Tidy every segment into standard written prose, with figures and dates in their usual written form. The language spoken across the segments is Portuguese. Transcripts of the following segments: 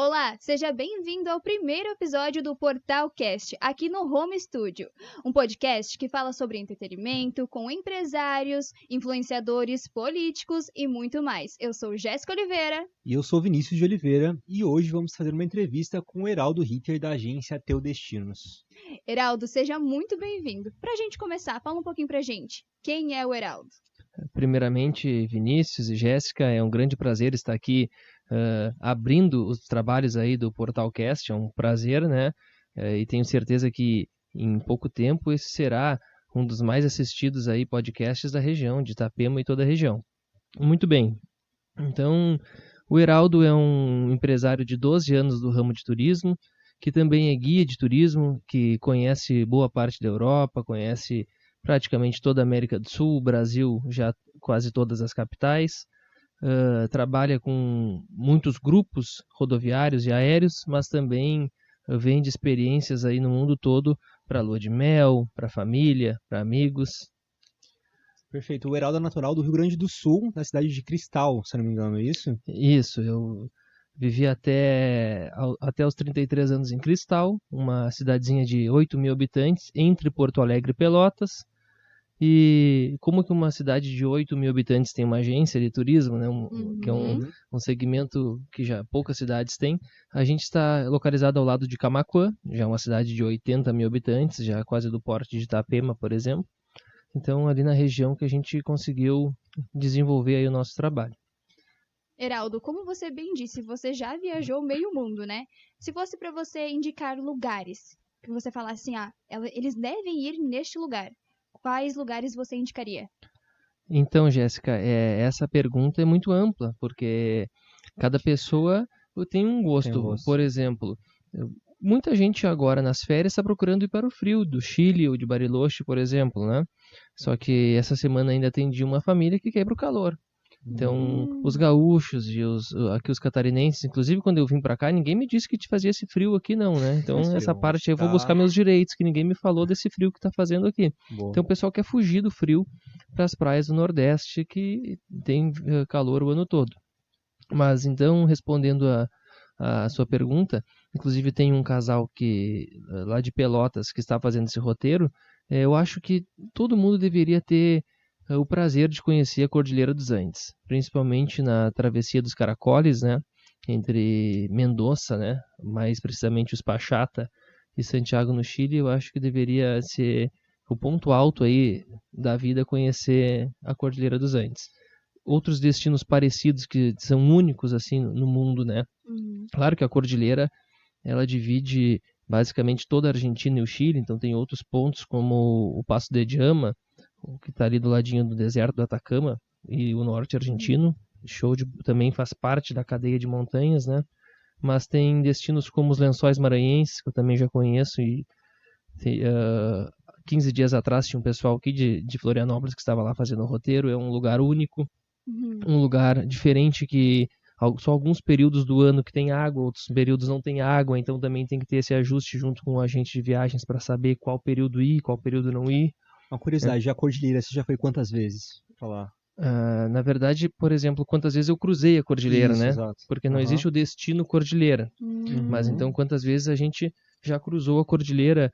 Olá, seja bem-vindo ao primeiro episódio do Portal Cast, aqui no Home Studio. Um podcast que fala sobre entretenimento com empresários, influenciadores, políticos e muito mais. Eu sou Jéssica Oliveira. E eu sou Vinícius de Oliveira e hoje vamos fazer uma entrevista com o Heraldo Ritter da agência Teu Destinos. Heraldo, seja muito bem-vindo. Pra gente começar, fala um pouquinho pra gente. Quem é o Heraldo? Primeiramente, Vinícius e Jéssica, é um grande prazer estar aqui abrindo os trabalhos aí do Portalcast, é um prazer, né? E tenho certeza que em pouco tempo esse será um dos mais assistidos aí podcasts da região, de Itapema e toda a região. Muito bem, então o Heraldo é um empresário de 12 anos do ramo de turismo, que também é guia de turismo, que conhece boa parte da Europa, conhece praticamente toda a América do Sul, Brasil, já quase todas as capitais. Trabalha com muitos grupos rodoviários e aéreos, mas também vende experiências aí no mundo todo para lua de mel, para família, para amigos. Perfeito. O Heraldo é natural do Rio Grande do Sul, na cidade de Cristal, se não me engano, é isso? Isso, eu vivi até os 33 anos em Cristal, uma cidadezinha de 8 mil habitantes, entre Porto Alegre e Pelotas. E como que uma cidade de 8 mil habitantes tem uma agência de turismo, né, que é um segmento que já poucas cidades têm, a gente está localizado ao lado de Camaquã, já é uma cidade de 80 mil habitantes, já quase do porte de Itapema, por exemplo. Então, ali na região que a gente conseguiu desenvolver aí o nosso trabalho. Heraldo, como você bem disse, você já viajou meio mundo, né? Se fosse para você indicar lugares, que você falasse assim, eles devem ir neste lugar, quais lugares você indicaria? Então, Jéssica, essa pergunta é muito ampla, porque cada pessoa tem um gosto. Por exemplo, muita gente agora nas férias está procurando ir para o frio, do Chile ou de Bariloche, por exemplo, né? Só que essa semana ainda atendi uma família que quer ir para o calor. Então, os gaúchos e aqui os catarinenses, inclusive quando eu vim para cá, ninguém me disse que te fazia esse frio aqui não, né? Então, essa parte eu vou buscar meus direitos, que ninguém me falou desse frio que está fazendo aqui. Boa. Então, o pessoal quer fugir do frio para as praias do Nordeste, que tem calor o ano todo. Mas, então, respondendo a sua pergunta, inclusive tem um casal lá de Pelotas que está fazendo esse roteiro, eu acho que todo mundo deveria ter o prazer de conhecer a Cordilheira dos Andes, principalmente na travessia dos Caracoles, né, entre Mendoza, né, mais precisamente os Pachata e Santiago no Chile. Eu acho que deveria ser o ponto alto aí da vida conhecer a Cordilheira dos Andes. Outros destinos parecidos que são únicos assim no mundo, né? Claro que a Cordilheira ela divide basicamente toda a Argentina e o Chile, então tem outros pontos como o Passo de Diama, que está ali do ladinho do deserto do Atacama, e o norte argentino. Também faz parte da cadeia de montanhas, né? Mas tem destinos como os Lençóis Maranhenses, que eu também já conheço, e 15 dias atrás tinha um pessoal aqui de Florianópolis que estava lá fazendo o roteiro. É um lugar único, um lugar diferente, que só alguns períodos do ano que tem água, outros períodos não tem água, então também tem que ter esse ajuste junto com o agente de viagens para saber qual período ir, qual período não ir. Uma curiosidade, a Cordilheira, você já foi quantas vezes pra lá? Na verdade, por exemplo, quantas vezes eu cruzei a Cordilheira, né? Exato. Porque não existe o destino Cordilheira. Mas então, quantas vezes a gente já cruzou a Cordilheira,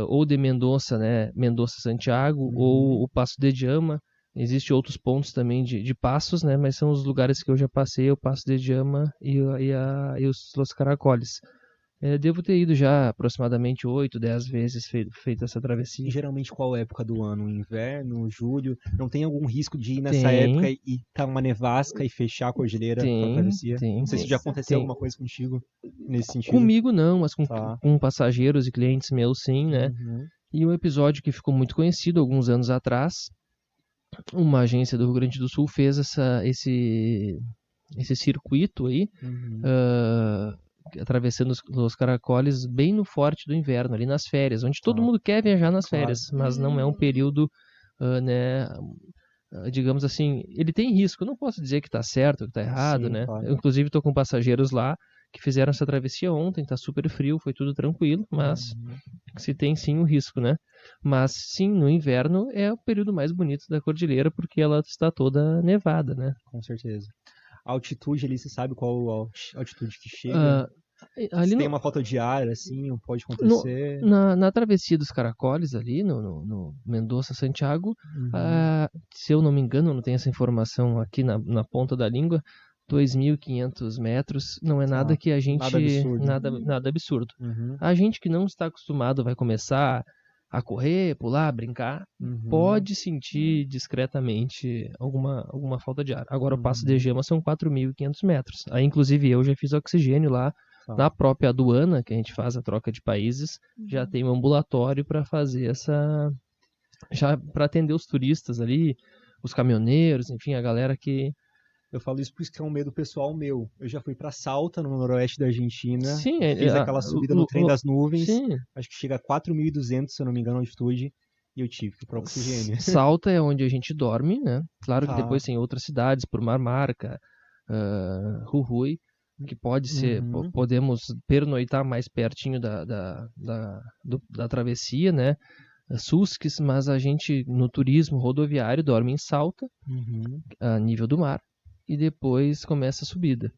ou de Mendoza, né? Mendoza-Santiago, ou o Passo de Diama. Existem outros pontos também de passos, né? Mas são os lugares que eu já passei, o Passo de Diama e os Caracoles. Devo ter ido já aproximadamente 8, 10 vezes feito essa travessia. E geralmente qual época do ano? Inverno, julho? Não tem algum risco de ir nessa época e tá uma nevasca e fechar a cordilheira com a travessia? Não sei se já aconteceu alguma coisa contigo nesse sentido. Comigo não, mas com passageiros e clientes meus sim, né? E um episódio que ficou muito conhecido alguns anos atrás, uma agência do Rio Grande do Sul fez esse circuito aí, atravessando os Caracoles bem no forte do inverno, ali nas férias, onde todo mundo quer viajar nas férias, mas não é um período, né, digamos assim, ele tem risco. Eu não posso dizer que está certo ou que está errado, né? Claro. Eu, inclusive, estou com passageiros lá que fizeram essa travessia ontem, está super frio, foi tudo tranquilo, mas se tem sim o risco, né? Mas sim, no inverno é o período mais bonito da cordilheira, porque ela está toda nevada, né? Com certeza. A altitude ali, você sabe qual a altitude que chega? Ali tem uma falta de ar, assim, pode acontecer. Na travessia dos Caracoles ali, no Mendoza-Santiago, se eu não me engano, não tenho essa informação aqui na ponta da língua, 2.500 metros, não é nada que a gente... Nada absurdo. A gente que não está acostumado vai começar a correr, pular, brincar, pode sentir discretamente alguma falta de ar. Agora, o Passo de Gema são 4.500 metros. Aí, inclusive, eu já fiz oxigênio lá, na própria aduana, que a gente faz a troca de países, já tem um ambulatório para fazer já para atender os turistas ali, os caminhoneiros, enfim, a galera que... Eu falo isso porque é um medo pessoal meu. Eu já fui para Salta, no noroeste da Argentina. Sim, fiz aquela subida no trem das nuvens. Sim. Acho que chega a 4.200, se eu não me engano, a altitude. E eu tive que ir para oxigênio. Salta é onde a gente dorme, né? Claro que depois tem outras cidades, por Marmarca, Jujuy, que pode ser... Podemos pernoitar mais pertinho da travessia, né? Susques, mas a gente, no turismo rodoviário, dorme em Salta, a nível do mar. E depois começa a subida.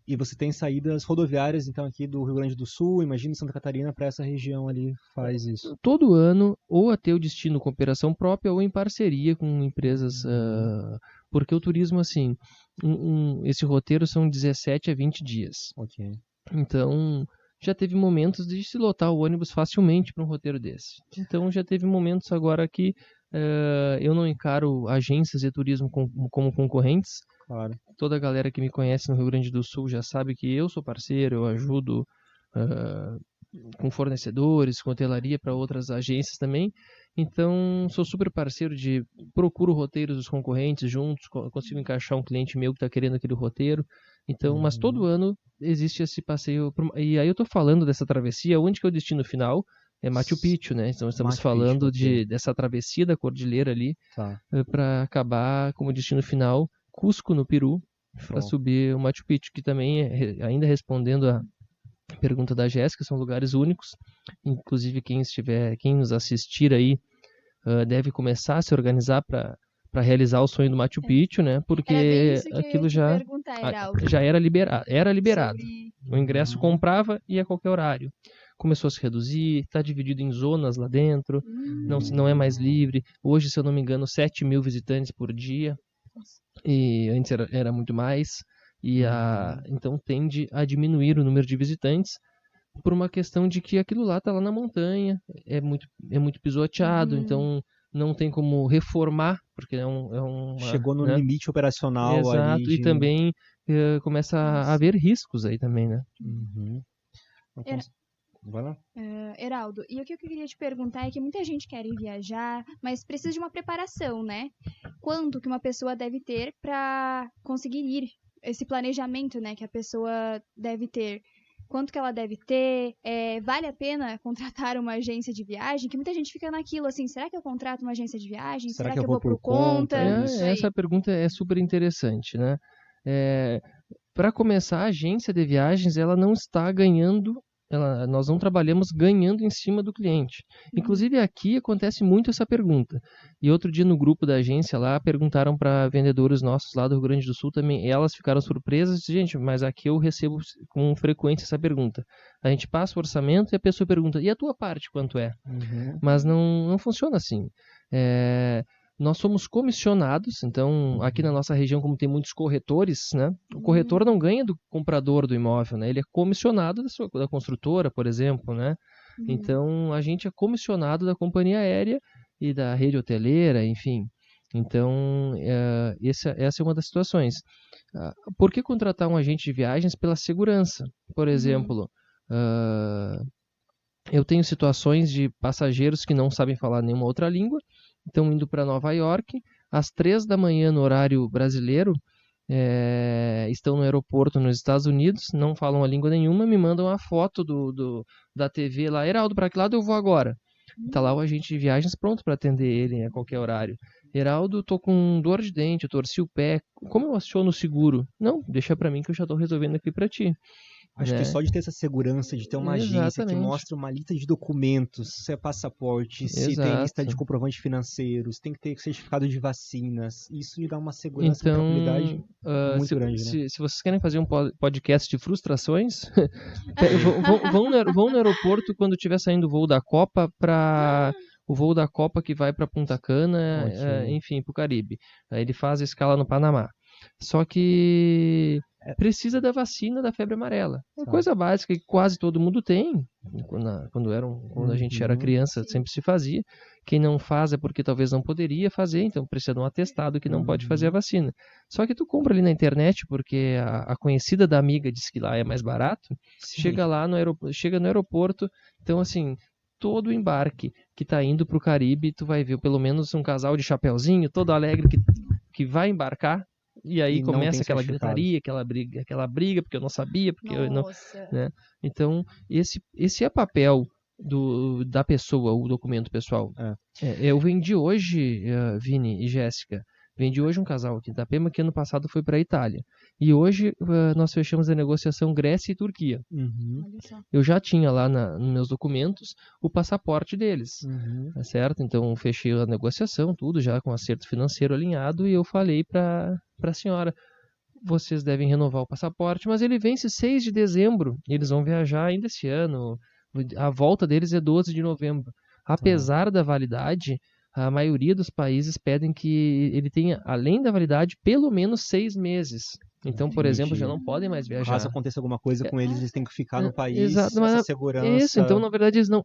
E você tem saídas rodoviárias, então, aqui do Rio Grande do Sul, imagino Santa Catarina, para essa região ali, faz isso? Todo ano, ou até o destino com operação própria, ou em parceria com empresas, porque o turismo, assim, esse roteiro são 17 a 20 dias. Ok. Então, já teve momentos de se lotar o ônibus facilmente para um roteiro desse. Então, já teve momentos agora que eu não encaro agências de turismo como concorrentes. Claro. Toda a galera que me conhece no Rio Grande do Sul já sabe que eu sou parceiro, eu ajudo com fornecedores, com hotelaria para outras agências também. Então, sou super parceiro procuro roteiros dos concorrentes juntos, consigo encaixar um cliente meu que está querendo aquele roteiro. Então, mas todo ano existe esse passeio. E aí eu estou falando dessa travessia, onde que é o destino final? É Machu Picchu, né? Então estamos falando dessa travessia da cordilheira ali, para acabar como destino final Cusco, no Peru, para subir o Machu Picchu, que também, ainda respondendo a pergunta da Jéssica, são lugares únicos. Inclusive, quem nos assistir aí, deve começar a se organizar para realizar o sonho do Machu Picchu, né? Porque aquilo já era liberado. O ingresso comprava e a qualquer horário. Começou a se reduzir, está dividido em zonas lá dentro, não é mais livre. Hoje, se eu não me engano, 7.000 visitantes por dia. E antes era muito mais. Então tende a diminuir o número de visitantes por uma questão de que aquilo lá está lá na montanha, é muito pisoteado, então não tem como reformar, porque chegou no limite operacional. Exato, ali e também começa a haver riscos aí também, né? Vai lá. Heraldo, e o que eu queria te perguntar é que muita gente quer ir viajar, mas precisa de uma preparação, né? Quanto que uma pessoa deve ter para conseguir ir? Esse planejamento, né, que a pessoa deve ter. Quanto que ela deve ter? Vale a pena contratar uma agência de viagem? Que muita gente fica naquilo, assim, será que eu contrato uma agência de viagem? Será que eu vou por conta? Essa pergunta é super interessante, né? Para começar, a agência de viagens, ela não está ganhando... Nós não trabalhamos ganhando em cima do cliente. Inclusive aqui acontece muito essa pergunta. E outro dia no grupo da agência lá, perguntaram para vendedores nossos lá do Rio Grande do Sul também. E elas ficaram surpresas. Gente, mas aqui eu recebo com frequência essa pergunta. A gente passa o orçamento e a pessoa pergunta, e a tua parte quanto é? Mas não funciona assim. Nós somos comissionados, então aqui na nossa região, como tem muitos corretores, né, o corretor não ganha do comprador do imóvel, né, ele é comissionado da construtora, por exemplo, né, então a gente é comissionado da companhia aérea e da rede hoteleira, enfim. Então essa é uma das situações. Por que contratar um agente de viagens? Pela segurança. Por exemplo, eu tenho situações de passageiros que não sabem falar nenhuma outra língua, estão indo para Nova York, às 3 da manhã no horário brasileiro, estão no aeroporto nos Estados Unidos, não falam a língua nenhuma, me mandam a foto da TV lá, Heraldo, para que lado eu vou agora? Está lá o agente de viagens pronto para atender ele a qualquer horário. Heraldo, estou com dor de dente, eu torci o pé, como eu aciono o seguro? Não, deixa para mim que eu já estou resolvendo aqui para ti. Acho que só de ter essa segurança, de ter uma agência que mostra uma lista de documentos, se é passaporte, se tem lista de comprovantes financeiros, tem que ter certificado de vacinas, isso lhe dá uma segurança e tranquilidade muito grande, né? Se vocês querem fazer um podcast de frustrações, vão no aeroporto quando estiver saindo o voo da Copa o voo da Copa que vai para Punta Cana, enfim, para o Caribe. Aí ele faz a escala no Panamá. Só que precisa da vacina da febre amarela. É uma coisa básica que quase todo mundo tem. Quando a gente era criança, sempre se fazia. Quem não faz é porque talvez não poderia fazer, então precisa de um atestado que não pode fazer a vacina. Só que tu compra ali na internet, porque a conhecida da amiga diz que lá é mais barato, chega no aeroporto, então assim, todo o embarque que está indo para o Caribe, tu vai ver pelo menos um casal de chapeuzinho, todo alegre que vai embarcar. E aí começa aquela gritaria, aquela briga, porque eu não sabia, porque eu não, né? Então, esse é papel da pessoa, o documento pessoal. Eu vendi hoje, Vini e Jéssica, um casal aqui da Itapema que ano passado foi para a Itália. E hoje nós fechamos a negociação Grécia e Turquia. Eu já tinha lá nos meus documentos o passaporte deles, tá certo? Então fechei a negociação, tudo já com acerto financeiro alinhado, e eu falei para a senhora: vocês devem renovar o passaporte, mas ele vence 6 de dezembro, e eles vão viajar ainda esse ano, a volta deles é 12 de novembro. Apesar da validade, a maioria dos países pedem que ele tenha, além da validade, pelo menos 6 meses. Então, por exemplo, já não podem mais viajar. Caso aconteça alguma coisa com eles, eles têm que ficar no país, essa segurança... Isso, então, na verdade, eles não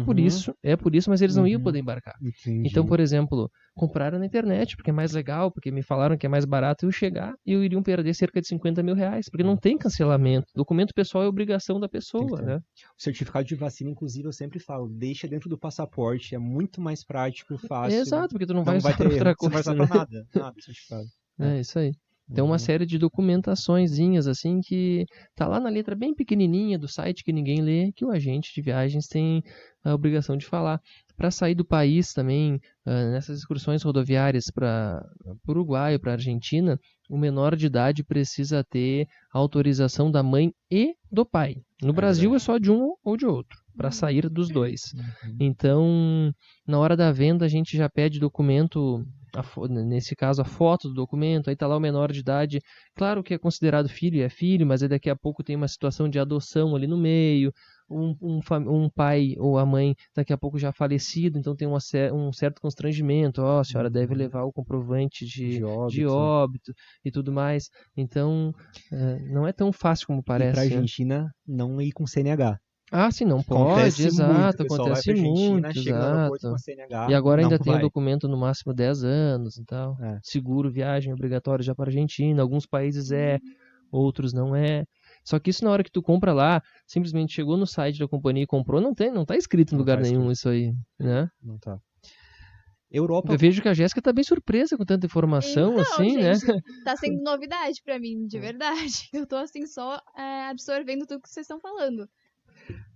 por isso, mas eles não iam poder embarcar. Entendi. Então, por exemplo, compraram na internet, porque é mais legal, porque me falaram que é mais barato, eu chegar e eu iriam perder cerca de 50 mil reais, porque não tem cancelamento. Documento pessoal é obrigação da pessoa, né? O certificado de vacina, inclusive, eu sempre falo, deixa dentro do passaporte, é muito mais prático, fácil. Exato, porque tu não vai usar ter outra coisa. Você não vai usar pra nada certificado. É isso aí. Tem uma série de documentaçõezinhas assim que tá lá na letra bem pequenininha do site que ninguém lê, que o agente de viagens tem a obrigação de falar. Para sair do país também, nessas excursões rodoviárias para o Uruguai ou para a Argentina, o menor de idade precisa ter autorização da mãe e do pai. No Brasil é só de um ou de outro, para sair dos dois. Então, na hora da venda, a gente já pede documento, nesse caso a foto do documento, aí está lá o menor de idade. Claro que é considerado filho, é filho, mas aí daqui a pouco tem uma situação de adoção ali no meio, um pai ou a mãe daqui a pouco já falecido, então tem um certo constrangimento. A senhora deve levar o comprovante de óbito e tudo mais. Então, não é tão fácil como parece. E para a Argentina, não ir com CNH. Sim, não pode, exato, acontece muito, exato. E agora ainda tem o documento no máximo 10 anos e tal. Seguro viagem obrigatório já para a Argentina, alguns países outros não é. Só que isso na hora que tu compra lá, simplesmente chegou no site da companhia e comprou, não tá escrito em lugar nenhum isso aí, né? Não tá. Europa... Eu vejo que a Jéssica tá bem surpresa com tanta informação, então, assim, gente, né? Tá sendo novidade pra mim, de verdade. Eu tô assim só absorvendo tudo que vocês estão falando.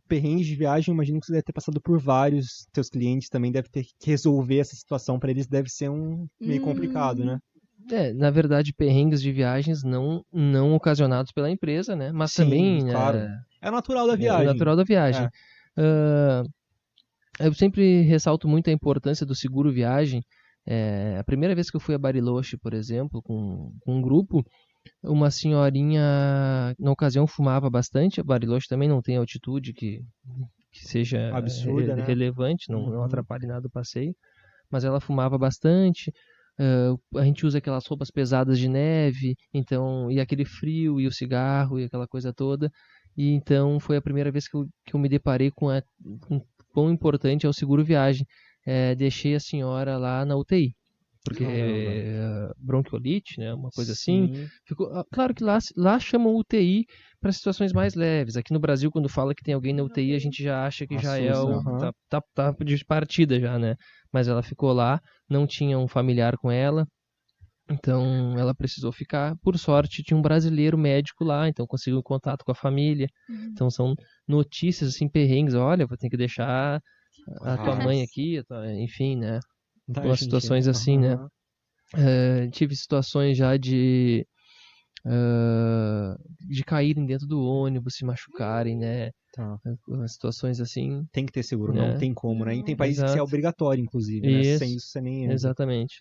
Perrengues de viagem, imagino que você deve ter passado por vários, teus clientes também devem ter que resolver essa situação, para eles deve ser meio complicado, né? Na verdade, perrengues de viagens não ocasionados pela empresa, né? Mas sim, também... claro. É natural da viagem. É natural da viagem. Eu sempre ressalto muito a importância do seguro viagem. A primeira vez que eu fui a Bariloche, por exemplo, com um grupo, uma senhorinha, na ocasião, fumava bastante. A Bariloche também não tem altitude que seja absurda, né? relevante, não atrapalhe nada o passeio. Mas ela fumava bastante. A gente usa aquelas roupas pesadas de neve, então, e aquele frio, e o cigarro, e aquela coisa toda. E então foi a primeira vez que eu me deparei com quão importante é o seguro viagem. Deixei a senhora lá na UTI. Porque bronquiolite, né, uma coisa assim. Claro que lá chamam UTI para situações mais leves. Aqui no Brasil, quando fala que tem alguém na UTI, a gente já acha que já tá de partida já, né? Mas ela ficou lá, não tinha um familiar com ela, então ela precisou ficar. Por sorte, tinha um brasileiro médico lá, então conseguiu contato com a família. Então são notícias assim, perrengues. Olha, vou ter que deixar a tua mãe aqui, enfim, né? Situações assim, né? Tive situações já de de caírem dentro do ônibus, se machucarem, né? Tá. Situações assim. Tem que ter seguro, não tem como, né? E tem países que é obrigatório, inclusive, né? Sem isso você nem entra. Exatamente.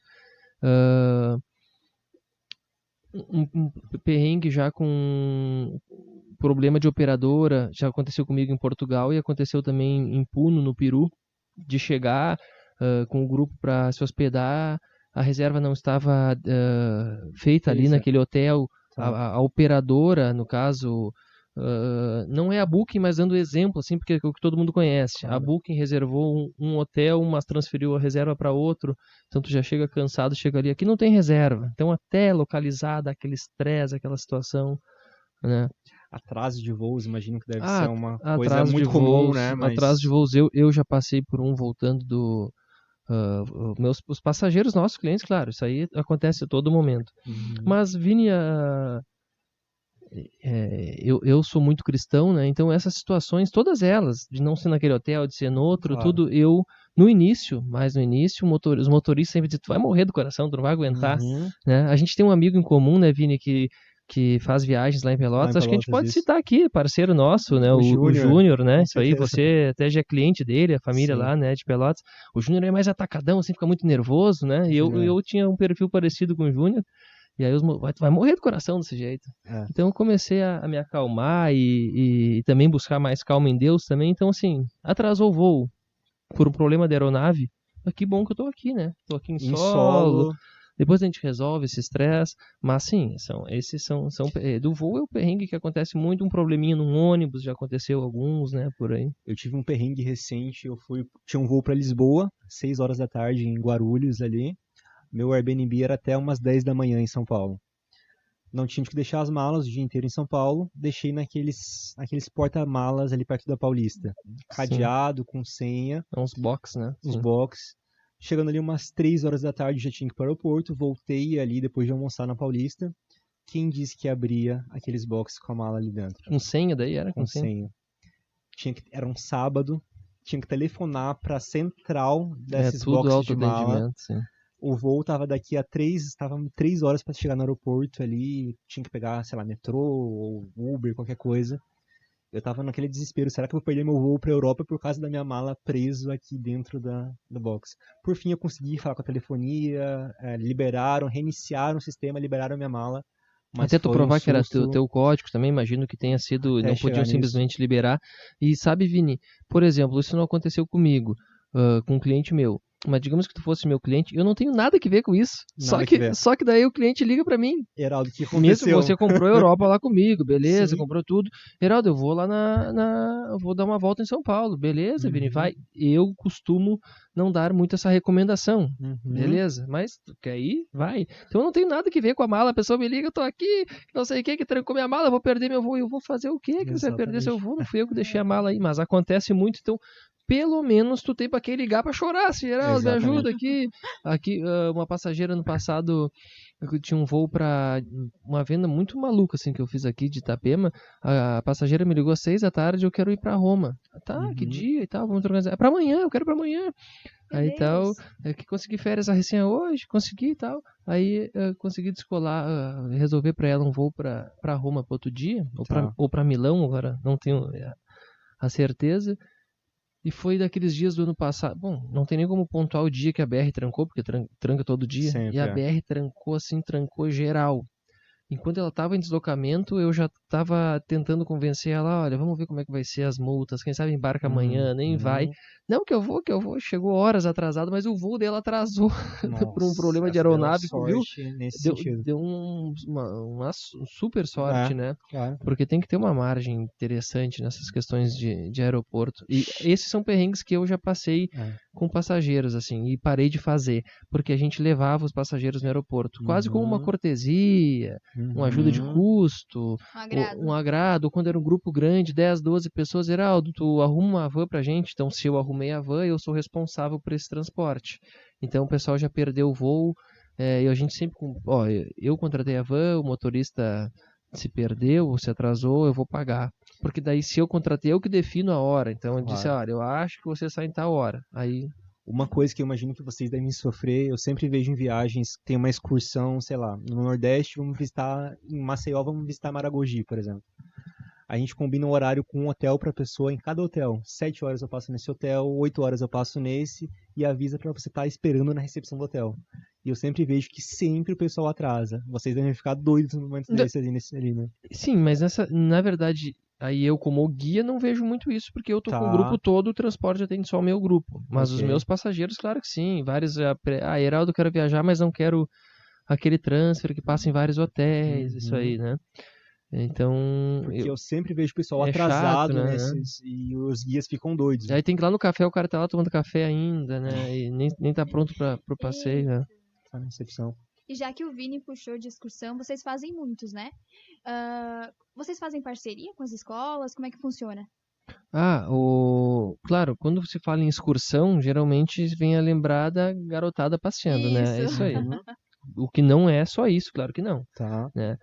Um perrengue já com problema de operadora, já aconteceu comigo em Portugal e aconteceu também em Puno, no Peru, de chegar com o grupo para se hospedar, a reserva não estava feita ali naquele hotel, a operadora, no caso, não é a Booking, mas dando exemplo, assim, porque é o que todo mundo conhece. A Booking reservou um hotel, mas transferiu a reserva para outro, então tu já chega cansado, chega ali, aqui não tem reserva. Então até localizada, aquele estresse, aquela situação, né? Atraso de voos, imagino que deve ser uma coisa muito comum, né? Mas... Atraso de voos, eu já passei por um voltando do... os passageiros, nossos clientes, claro, isso aí acontece a todo momento. Mas, Vini, eu sou muito cristão, né? Então essas situações, todas elas, de não ser naquele hotel, de ser no outro, tudo, no início, os motoristas sempre dizem, tu vai morrer do coração, tu não vai aguentar, né? A gente tem um amigo em comum, né, Vini, que faz viagens lá em Pelotas, acho que a gente pode citar aqui, parceiro nosso, né, o Júnior, né, isso aí, você até já é cliente dele, a família lá, né, de Pelotas. O Júnior é mais atacadão, assim, fica muito nervoso, né, e eu tinha um perfil parecido com o Júnior, e aí vai morrer do coração desse jeito. Então eu comecei a me acalmar e também buscar mais calma em Deus também, então assim, atrasou o voo por um problema da aeronave, mas que bom que eu tô aqui, né, tô aqui em solo. Depois a gente resolve esse estresse, mas sim, esses são do voo é o perrengue que acontece muito, um probleminha num ônibus, já aconteceu alguns, né, por aí. Eu tive um perrengue recente, tinha um voo para Lisboa, 6 horas da tarde em Guarulhos ali, meu Airbnb era até umas 10 da manhã em São Paulo. Não tinha que deixar as malas o dia inteiro em São Paulo, deixei naqueles porta-malas ali perto da Paulista, cadeado, com senha. Uns box, né? Uns box. Chegando ali umas 3 horas da tarde, já tinha que ir para o aeroporto, voltei ali depois de almoçar na Paulista. Quem disse que abria aqueles boxes com a mala ali dentro? Com senha daí? Era com senha? Era um sábado, tinha que telefonar para a central desses boxes de mala. Sim. O voo estava daqui a 3 horas para chegar no aeroporto ali, tinha que pegar, sei lá, metrô ou Uber, qualquer coisa. Eu tava naquele desespero, será que eu vou perder meu voo pra Europa por causa da minha mala preso aqui dentro da box? Por fim eu consegui falar com a telefonia, reiniciaram o sistema, liberaram a minha mala. Mas até tu provar que era teu código também, imagino que tenha sido, não podiam simplesmente liberar. E sabe, Vini, por exemplo, isso não aconteceu comigo, com um cliente meu. Mas digamos que tu fosse meu cliente, eu não tenho nada que ver com isso. Só que daí o cliente liga pra mim. Heraldo, o que aconteceu? Mesmo você comprou a Europa lá comigo, beleza, comprou tudo. Heraldo, eu vou lá eu vou dar uma volta em São Paulo, beleza, Vini, vai. Eu costumo não dar muito essa recomendação, beleza? Mas tu quer ir? Vai. Então eu não tenho nada que ver com a mala, a pessoa me liga, eu tô aqui, não sei o que trancou minha mala, eu vou perder meu voo, eu vou fazer o quê? Que você vai perder seu voo? Não fui eu que deixei a mala aí, mas acontece muito, então... Pelo menos tu tem pra quem ligar pra chorar, Geraldo, me ajuda aqui. Uma passageira no passado, eu tinha um voo pra uma venda muito maluca, assim, que eu fiz aqui de Itapema. A passageira me ligou às 6 da tarde, eu quero ir pra Roma. Tá, que dia e tal, vamos organizar. É pra amanhã, eu quero pra amanhã. Aí tal, que consegui férias a recém hoje, consegui e tal. Aí consegui descolar, resolver pra ela um voo pra Roma pro outro dia, ou pra Milão, agora não tenho a certeza. E foi daqueles dias do ano passado. Bom, não tem nem como pontuar o dia que a BR trancou, porque tranca todo dia. Sempre, e a BR trancou geral. Enquanto ela estava em deslocamento, eu já estava tentando convencer ela, olha, vamos ver como é que vai ser as multas, quem sabe embarca amanhã, nem vai. Não, que eu vou, chegou horas atrasado, mas o voo dela atrasou por um problema de aeronave, viu? Deu uma super sorte, né? Claro. Porque tem que ter uma margem interessante nessas questões de aeroporto. E esses são perrengues que eu já passei com passageiros, assim, e parei de fazer, porque a gente levava os passageiros no aeroporto, quase como uma cortesia, uma ajuda de custo, um agrado, quando era um grupo grande, 10, 12 pessoas, Heraldo, tu arruma uma van pra gente, então se eu arrumei a van, eu sou responsável por esse transporte. Então o pessoal já perdeu o voo, e a gente sempre, eu contratei a van, o motorista se perdeu, se atrasou, eu vou pagar. Porque daí se eu contratei, eu que defino a hora, então eu disse, olha, eu acho que você sai em tal hora, aí... Uma coisa que eu imagino que vocês devem sofrer, eu sempre vejo em viagens, tem uma excursão, sei lá, no Nordeste, vamos visitar, em Maceió, vamos visitar Maragogi, por exemplo. A gente combina um horário com um hotel para pessoa em cada hotel. 7 horas eu passo nesse hotel, 8 horas eu passo nesse, e avisa para você estar esperando na recepção do hotel. E eu sempre vejo que sempre o pessoal atrasa. Vocês devem ficar doidos no momento desse ali, né? Sim, mas na verdade, aí eu como guia não vejo muito isso, porque eu tô com o grupo todo, o transporte atende só o meu grupo. Mas os meus passageiros, claro que sim. Vários, Heraldo, eu quero viajar, mas não quero aquele transfer que passa em vários hotéis, isso aí, né? Então. Porque eu sempre vejo o pessoal atrasado, chato, né? E os guias ficam doidos. Aí tem que ir lá no café, o cara tá lá tomando café ainda, né? E nem tá pronto pro passeio, né? Tá na recepção. E já que o Vini puxou de excursão, vocês fazem muitos, né? Vocês fazem parceria com as escolas? Como é que funciona? Claro, quando se fala em excursão, geralmente vem a lembrar da garotada passeando, né? É isso aí. O que não é só isso, claro que não. Tá. Né?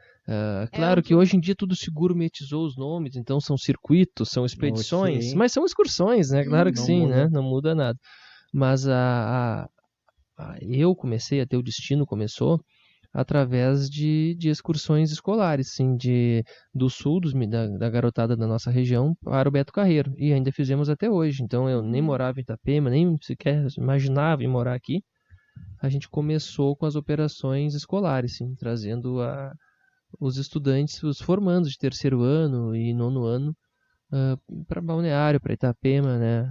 Claro que hoje em dia tudo se gourmetizou os nomes, então são circuitos, são expedições, mas são excursões, né? Claro que sim, né? Não muda nada. Mas eu comecei a ter o destino, começou através de excursões escolares, sim, do sul, da garotada da nossa região para o Beto Carreiro, e ainda fizemos até hoje. Então eu nem morava em Itapema, nem sequer imaginava em morar aqui. A gente começou com as operações escolares, sim, trazendo os estudantes, os formandos de terceiro ano e nono ano para Balneário, para Itapema, né?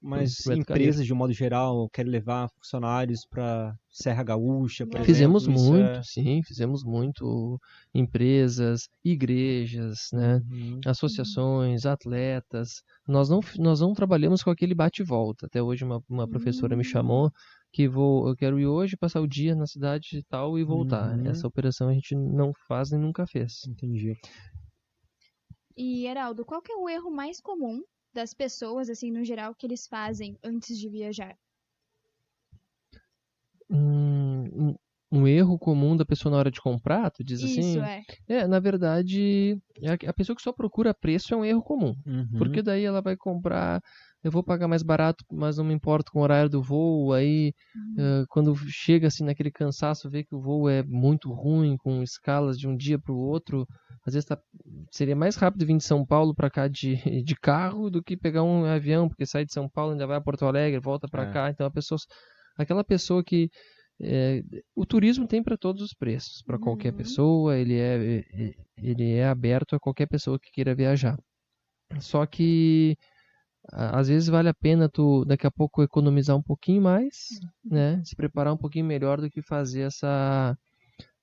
Mas empresas, de um modo geral, querem levar funcionários para Serra Gaúcha, por fizemos exemplo? Fizemos muito. Empresas, igrejas, né? Associações, atletas. Nós não trabalhamos com aquele bate-volta. Até hoje uma professora me chamou que eu quero ir hoje, passar o dia na cidade e tal e voltar. Essa operação a gente não faz nem nunca fez. Entendi. E, Heraldo, qual que é o erro mais comum das pessoas, assim, no geral, que eles fazem antes de viajar? Um erro comum da pessoa na hora de comprar, tu diz assim? Isso, na verdade, a pessoa que só procura preço é um erro comum. Porque daí ela vai comprar, eu vou pagar mais barato, mas não me importo com o horário do voo. Aí, quando chega assim naquele cansaço, vê que o voo é muito ruim, com escalas de um dia para o outro. Às vezes seria mais rápido vir de São Paulo para cá de carro do que pegar um avião, porque sai de São Paulo, ainda vai a Porto Alegre, volta para cá. Então aquela pessoa que o turismo tem para todos os preços, para qualquer pessoa, ele é aberto a qualquer pessoa que queira viajar. Só que às vezes vale a pena tu daqui a pouco economizar um pouquinho mais, né? Se preparar um pouquinho melhor do que fazer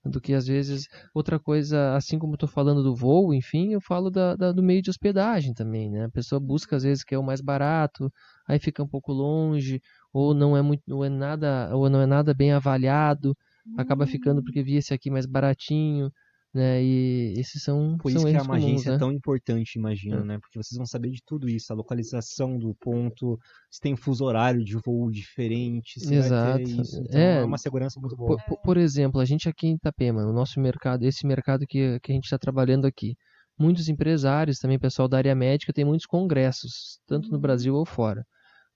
do que às vezes outra coisa, assim como eu tô falando do voo, enfim, eu falo do meio de hospedagem também, né? A pessoa busca às vezes que é o mais barato, aí fica um pouco longe, ou não é nada bem avaliado, acaba ficando porque via esse aqui mais baratinho, né? E esses são Por isso são que erros a agência comuns, é tão importante, imagino, né? Porque vocês vão saber de tudo isso, a localização do ponto, se tem fuso horário de voo diferente, se vai ter isso. Então é uma segurança muito boa. Por exemplo, a gente aqui em Itapema, o nosso mercado, esse mercado que a gente está trabalhando aqui, muitos empresários, também pessoal da área médica, tem muitos congressos, tanto no Brasil ou fora.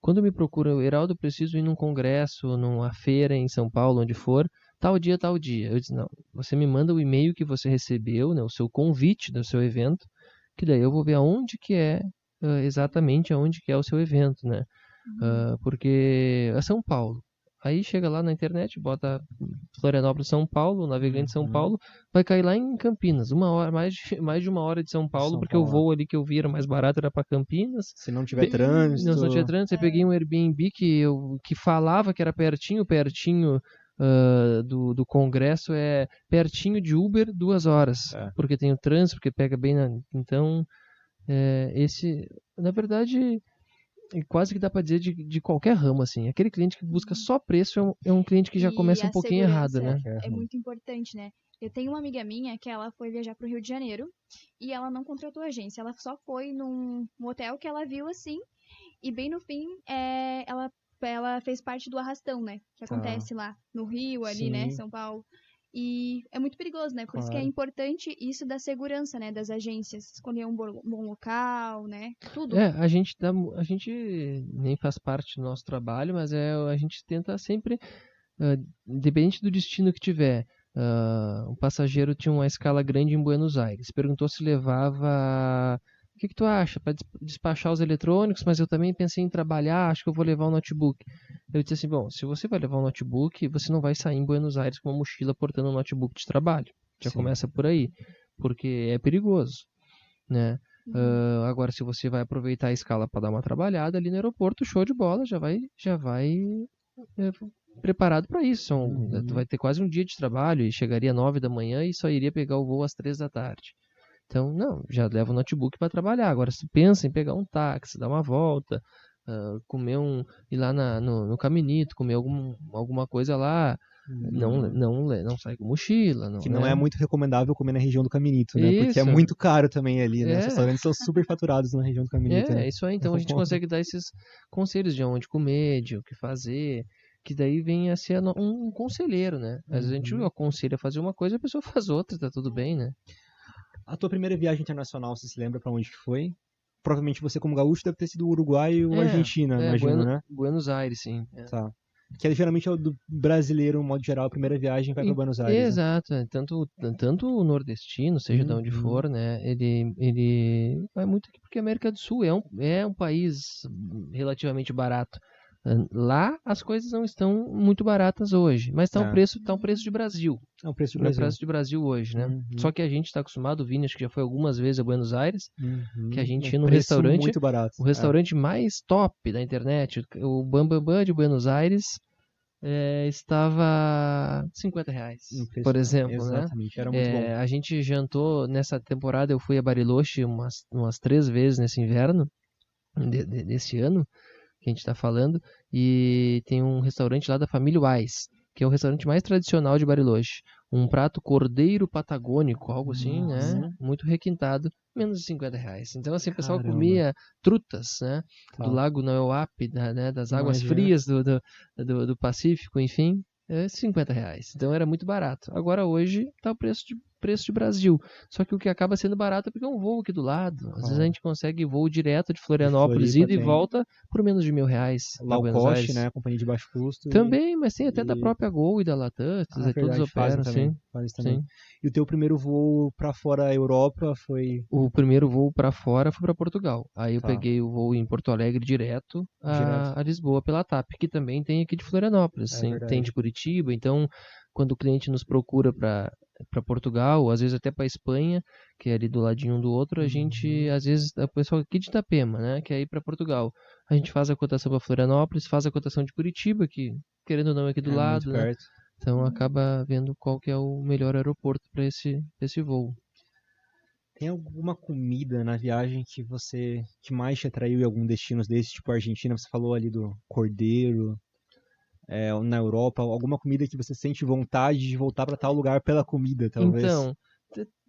Quando me procuram, Heraldo, eu preciso ir num congresso, numa feira em São Paulo, onde for, tal dia. Eu disse, não, você me manda o e-mail que você recebeu, né, o seu convite do seu evento, que daí eu vou ver aonde que é, exatamente aonde que é o seu evento, né? Porque é São Paulo. Aí chega lá na internet, bota Florianópolis, São Paulo, Navegante São Paulo, vai cair lá em Campinas, mais de uma hora de São Paulo, porque o voo ali que eu vi era mais barato, era para Campinas. Se não tiver trânsito. Se não tiver trânsito, eu peguei um Airbnb que falava que era pertinho do congresso, é pertinho de Uber, 2 horas, porque tem o trânsito, porque pega bem então na verdade, quase que dá para dizer de qualquer ramo, assim. Aquele cliente que busca só preço é um cliente que já começa um pouquinho errado, né? É muito importante, né? Eu tenho uma amiga minha que ela foi viajar pro Rio de Janeiro e ela não contratou agência, ela só foi num hotel que ela viu assim, e bem no fim ela fez parte do arrastão, né? Que acontece lá no Rio, ali, né? São Paulo. E é muito perigoso, né? Por isso que é importante isso da segurança, né? Das agências, escolher um bom local, né? Tudo. A gente nem faz parte do nosso trabalho, mas a gente tenta sempre, independente do destino que tiver, um passageiro tinha uma escala grande em Buenos Aires, perguntou se levava... O que tu acha? Para despachar os eletrônicos, mas eu também pensei em trabalhar, acho que eu vou levar o notebook. Eu disse assim, bom, se você vai levar o notebook, você não vai sair em Buenos Aires com uma mochila portando um notebook de trabalho. Já começa por aí, porque é perigoso, né? Agora, se você vai aproveitar a escala para dar uma trabalhada ali no aeroporto, show de bola, já vai preparado para isso. Tu vai ter quase um dia de trabalho e chegaria às 9 da manhã e só iria pegar o voo às 3 da tarde. Então, não, já leva o notebook para trabalhar. Agora, se pensa em pegar um táxi, dar uma volta, ir lá no Caminito, comer alguma coisa lá, não sai com mochila. Não é muito recomendável comer na região do Caminito, né? Isso. Porque é muito caro também ali, né? Os restaurantes são super faturados na região do Caminito. É isso aí. Então, a gente consegue dar esses conselhos de onde comer, de o que fazer, que daí vem a ser um conselheiro, né? Às vezes a gente aconselha a fazer uma coisa e a pessoa faz outra, tá tudo bem, né? A tua primeira viagem internacional, você se lembra pra onde que foi? Provavelmente você, como gaúcho, deve ter sido Uruguai ou Argentina, imagino, né? Buenos Aires, sim. Tá. Que geralmente é o do brasileiro, no modo geral, a primeira viagem vai pra Buenos Aires. Exato. Né? Tanto o nordestino, seja de onde for, né? Ele vai muito aqui porque a América do Sul é um país relativamente barato. Lá as coisas não estão muito baratas hoje, mas tá um preço de Brasil. É um preço de Brasil. É o preço de Brasil hoje, né? Só que a gente está acostumado, o Vini acho que já foi algumas vezes a Buenos Aires, que a gente ia num restaurante, muito barato. O restaurante mais top da internet, o Bam Bam Bam de Buenos Aires, estava R$50, por exemplo. Exatamente, né? Era muito bom. A gente jantou, nessa temporada eu fui a Bariloche umas 3 vezes nesse inverno, desse ano, que a gente está falando, e tem um restaurante lá da família Wise, que é o restaurante mais tradicional de Bariloche. Um prato cordeiro patagônico, algo assim, né? Muito requintado, menos de R$50. Então, assim, o pessoal comia trutas, né? Do lago Nauap, né? Das águas frias do Pacífico, enfim, R$50. Então, era muito barato. Agora, hoje, está o preço de Brasil. Só que o que acaba sendo barato é porque é um voo aqui do lado. Às vezes a gente consegue voo direto de Florianópolis, ida e volta, por menos de R$1.000. Low cost, né? Companhia de baixo custo. Também, mas tem até da própria Gol e da Latam. Todos operam, sim. E o teu primeiro voo para fora da Europa foi? O primeiro voo para fora foi para Portugal. Aí eu peguei o voo em Porto Alegre direto a Lisboa pela TAP, que também tem aqui de Florianópolis. Tem de Curitiba. Então, quando o cliente nos procura para Portugal, às vezes até para Espanha, que é ali do ladinho um do outro, a gente, às vezes, o pessoal aqui de Itapema, né, quer ir para Portugal. A gente faz a cotação para Florianópolis, faz a cotação de Curitiba, que querendo ou não é aqui do lado, né? Então acaba vendo qual que é o melhor aeroporto para esse voo. Tem alguma comida na viagem que mais te atraiu em algum destino desses, tipo a Argentina, você falou ali do cordeiro, na Europa, alguma comida que você sente vontade de voltar para tal lugar pela comida, talvez? Então,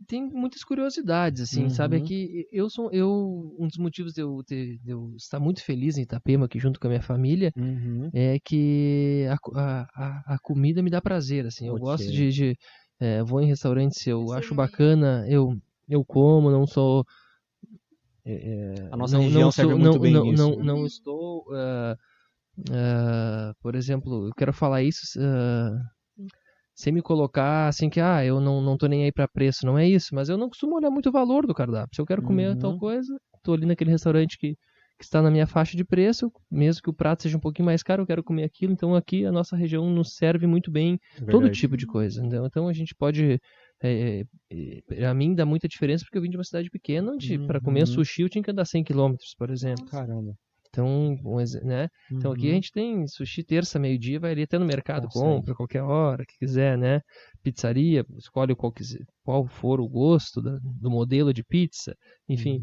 tem muitas curiosidades, assim, sabe? Aqui, um dos motivos de eu estar muito feliz em Itapema, aqui junto com a minha família, é que a comida me dá prazer, assim. Eu gosto de vou em restaurantes, eu acho bacana, eu como, não sou... a nossa região serve muito bem isso. Não estou... por exemplo, eu quero falar isso sem me colocar assim que eu não tô nem aí para preço, não é isso, mas eu não costumo olhar muito o valor do cardápio. Se eu quero comer tal coisa, tô ali naquele restaurante que está na minha faixa de preço, mesmo que o prato seja um pouquinho mais caro, eu quero comer aquilo. Então aqui a nossa região nos serve muito bem todo tipo de coisa. Então a gente pode... a mim dá muita diferença porque eu vim de uma cidade pequena onde para comer sushi eu tinha que andar 100 km, por exemplo. Caramba. Então, né? Então aqui a gente tem sushi terça, meio-dia, vai ali até no mercado, compra qualquer hora que quiser, né? Pizzaria, escolhe qual for o gosto do modelo de pizza, enfim.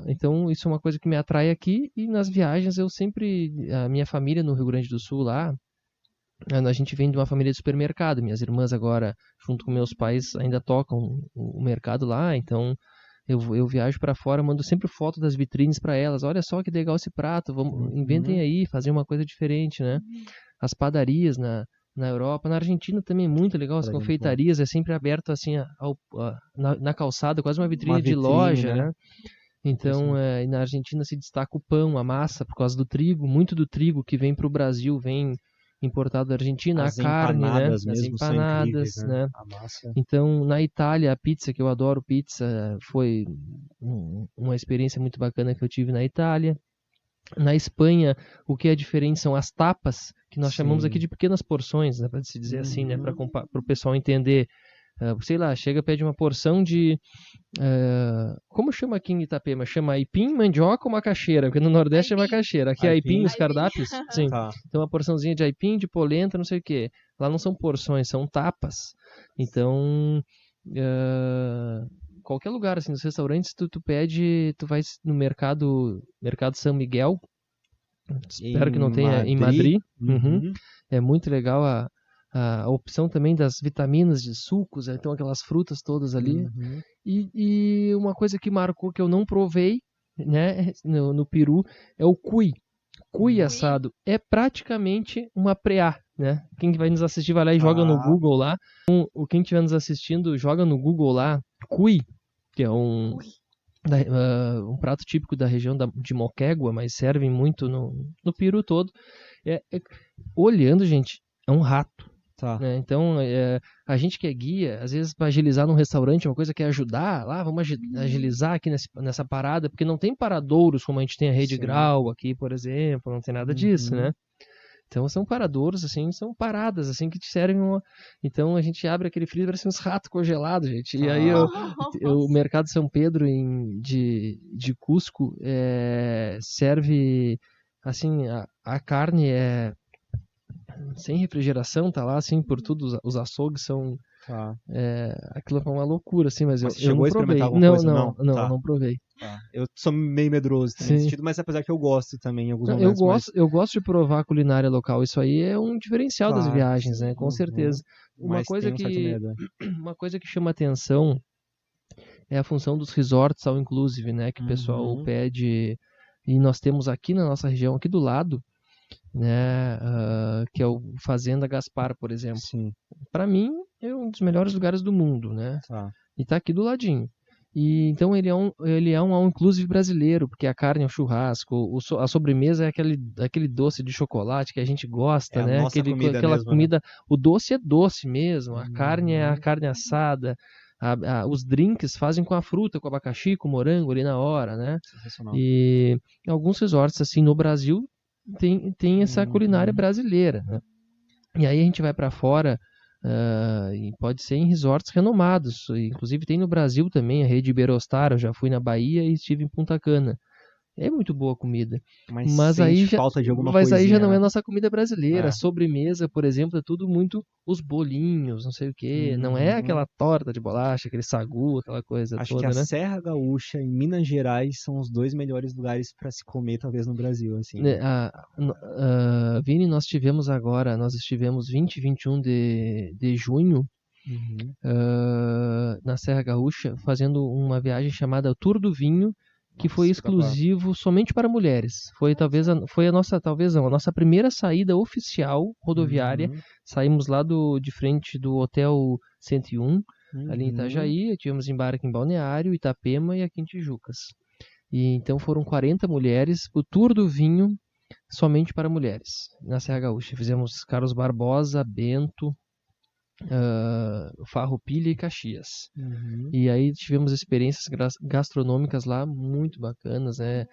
Então isso é uma coisa que me atrai aqui. E nas viagens a minha família no Rio Grande do Sul lá, a gente vem de uma família de supermercado. Minhas irmãs agora, junto com meus pais, ainda tocam o mercado lá, então eu viajo para fora, mando sempre foto das vitrines para elas. Olha só que legal esse prato, inventem aí, fazer uma coisa diferente, né? As padarias na Europa. Na Argentina também é muito legal, as confeitarias, é sempre aberto assim na calçada, quase uma vitrine de loja, né? Então, na Argentina se destaca o pão, a massa, por causa do trigo. Muito do trigo que vem para o Brasil vem importado da Argentina, a carne, né? As empanadas, né? A massa. Então, na Itália, a pizza, que eu adoro pizza, foi uma experiência muito bacana que eu tive na Itália. Na Espanha, o que é diferente são as tapas, que nós chamamos aqui de pequenas porções, né, para se dizer assim, né, para o pessoal entender. Sei lá, chega, pede uma porção de... como chama aqui em Itapema? Chama aipim, mandioca ou macaxeira? Porque no Nordeste é macaxeira. Aqui é aipim, os cardápios. Sim. Tá. Então, uma porçãozinha de aipim, de polenta, não sei o quê. Lá não são porções, são tapas. Então... qualquer lugar, assim, nos restaurantes, tu pede, tu vai no mercado São Miguel, espero que não tenha em Madrid. É muito legal a opção também das vitaminas, de sucos, então aquelas frutas todas ali. E uma coisa que marcou, que eu não provei, né, no Peru, é o cuy. Cuy assado é praticamente uma preá, né? Quem vai nos assistir vai lá e joga no Google lá. Quem estiver nos assistindo, joga no Google lá, cuy, que é um prato típico da região de Moquegua, mas servem muito no Peru todo. Olhando, gente, é um rato. Tá. Né? Então, a gente que é guia, às vezes para agilizar num restaurante, uma coisa que é ajudar, lá, vamos agilizar aqui nessa parada, porque não tem paradouros como a gente tem a Rede Grau aqui, por exemplo, não tem nada disso, né? Então são paradouros, assim, são paradas, assim, que te servem Então a gente abre aquele freezer, parece uns ratos congelados, gente. E aí o Mercado São Pedro de Cusco serve, assim, a carne sem refrigeração, tá lá, assim, por tudo, os açougues são... aquilo é uma loucura, assim, mas eu não provei. Não provei. Eu sou meio medroso nesse sentido, mas apesar que eu gosto também em alguns momentos. Eu gosto de provar a culinária local, isso aí é um diferencial das viagens, né, com certeza. Uma coisa que chama atenção é a função dos resorts all inclusive, né, que o pessoal pede, e nós temos aqui na nossa região, aqui do lado, né, que é o Fazenda Gaspar, por exemplo. Para mim é um dos melhores lugares do mundo, né? E tá aqui do ladinho. E então ele é um all inclusive brasileiro, porque a carne é o churrasco, a sobremesa é aquele doce de chocolate que a gente gosta, né? Aquela comida, né? O doce é doce mesmo, a carne é a carne assada. Os drinks fazem com a fruta, com abacaxi, com morango ali na hora, né? E alguns resorts assim no Brasil tem essa culinária brasileira, né? E aí a gente vai para fora, e pode ser em resorts renomados, inclusive tem no Brasil também a rede Iberostar. Eu já fui na Bahia e estive em Punta Cana. É muito boa a comida. Mas aí falta de alguma coisinha, aí já não é nossa comida brasileira. A sobremesa, por exemplo, é tudo muito os bolinhos, não sei o quê. Não é aquela torta de bolacha, aquele sagu, aquela coisa Acho toda, que né? a Serra Gaúcha e Minas Gerais são os dois melhores lugares para se comer, talvez, no Brasil, assim. Vini, nós estivemos 20 e 21 de junho na Serra Gaúcha, fazendo uma viagem chamada Tour do Vinho, que foi exclusivo somente para mulheres. Foi a nossa primeira saída oficial rodoviária. Saímos lá de frente do Hotel 101, ali em Itajaí. Tivemos embarque em Balneário, Itapema e aqui em Tijucas. E então foram 40 mulheres, o Tour do Vinho somente para mulheres, na Serra Gaúcha. Fizemos Carlos Barbosa, Bento, Farroupilha e Caxias. E aí tivemos experiências gastronômicas lá muito bacanas, né?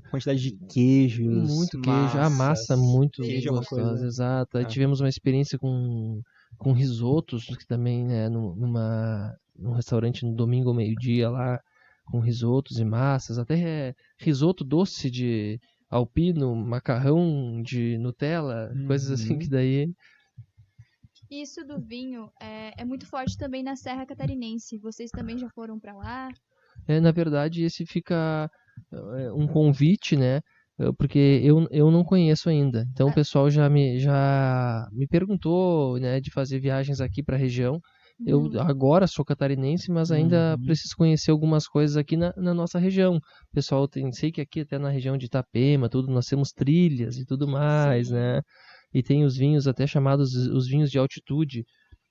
Quantidade de queijos, muito queijo, a massa muito gostosa, exato. Aí tivemos uma experiência com risotos, que também, né, num restaurante no domingo ao meio-dia lá, com risotos e massas, até risoto doce de alpino, macarrão de Nutella, coisas assim que daí... Isso do vinho é muito forte também na Serra Catarinense. Vocês também já foram para lá? Na verdade, esse fica um convite, né? Porque eu não conheço ainda. Então o pessoal já me perguntou, né, de fazer viagens aqui para a região. Eu agora sou catarinense, mas ainda preciso conhecer algumas coisas aqui na nossa região. O pessoal sei que aqui até na região de Itapema, nós temos trilhas e tudo mais, né? e tem os vinhos até chamados os vinhos de altitude,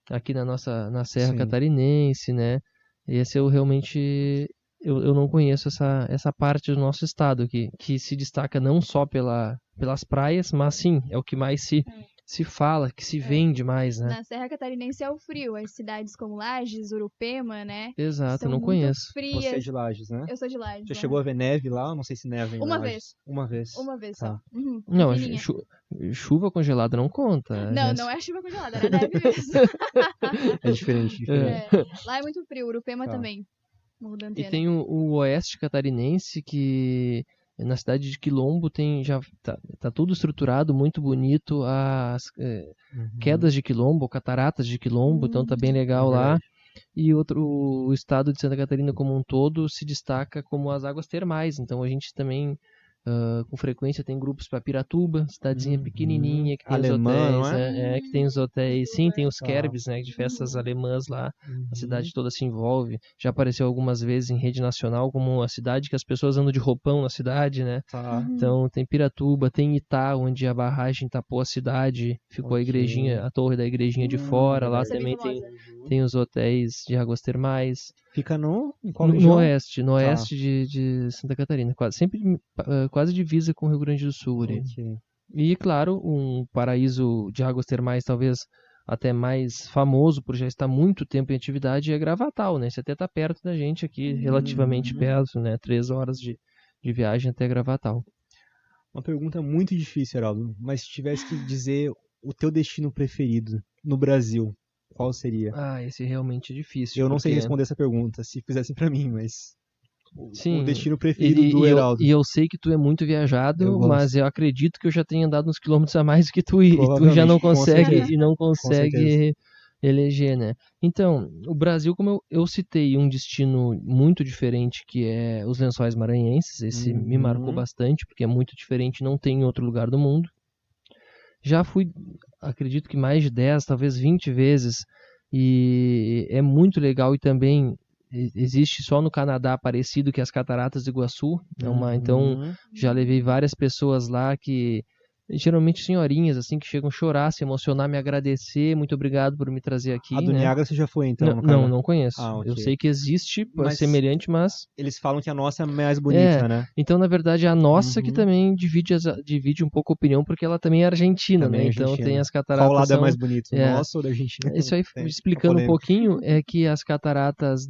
aqui na Serra Catarinense, né? Esse eu realmente... Eu não conheço essa parte do nosso estado, que se destaca não só pelas praias, mas sim, é o que mais se fala, que se vende mais, né? Na Serra Catarinense é o frio, as cidades como Lages, Urupema, né? Exato, eu não conheço. Frias. Você é de Lages, né? Eu sou de Lages. Você chegou a ver neve lá? Não sei se neva em Uma Lages. Uma vez só. Uhum, não, chuva congelada não conta. Não é chuva congelada, era neve mesmo. É diferente. Lá é muito frio, Urupema também. E tem o oeste catarinense, que na cidade de Quilombo já tá tudo estruturado, muito bonito, as quedas de Quilombo, cataratas de Quilombo, então tá bem legal lá. E o estado de Santa Catarina como um todo se destaca como as águas termais, então a gente também com frequência tem grupos para Piratuba, cidadezinha pequenininha, que tem alemã, os hotéis, que tem os hotéis, sim, tem os kerbs, né, de festas alemãs lá, a cidade toda se envolve, já apareceu algumas vezes em rede nacional como a cidade que as pessoas andam de roupão na cidade, né, então tem Piratuba, tem Itá, onde a barragem tapou a cidade, ficou a igrejinha, a torre da igrejinha de fora, lá também tem os hotéis de águas termais. Fica no oeste de Santa Catarina, quase divisa com o Rio Grande do Sul. Okay. E, claro, um paraíso de águas termais talvez até mais famoso por já estar muito tempo em atividade é Gravatal, né? Você até está perto da gente aqui, relativamente perto, né? 3 horas de viagem até Gravatal. Uma pergunta muito difícil, Heraldo, mas se tivesse que dizer o teu destino preferido no Brasil, qual seria? Esse realmente é difícil. Eu não sei responder essa pergunta, se fizessem pra mim, mas... Sim, o destino preferido do Heraldo. E eu sei que tu é muito viajado, mas eu acredito que eu já tenha andado uns quilômetros a mais do que tu, e tu já não consegue eleger, né? Então, o Brasil, como eu citei, um destino muito diferente, que é os Lençóis Maranhenses. Esse me marcou bastante, porque é muito diferente, não tem em outro lugar do mundo. Já fui, acredito que mais de 10, talvez 20 vezes, e é muito legal. E também existe só no Canadá parecido, que as Cataratas do Iguaçu. Então já levei várias pessoas lá, que geralmente senhorinhas assim, que chegam a chorar, se emocionar, me agradecer, muito obrigado por me trazer aqui. A do Niágara você já foi então? Não conheço. Okay. Eu sei que existe, semelhante, mas... Eles falam que a nossa é mais bonita, né? Então, na verdade, a nossa que também divide um pouco a opinião, porque ela também é argentina, né? Então tem as cataratas... Qual lado é mais bonito? O nosso ou da Argentina? Isso aí, explicando um pouquinho, é que as cataratas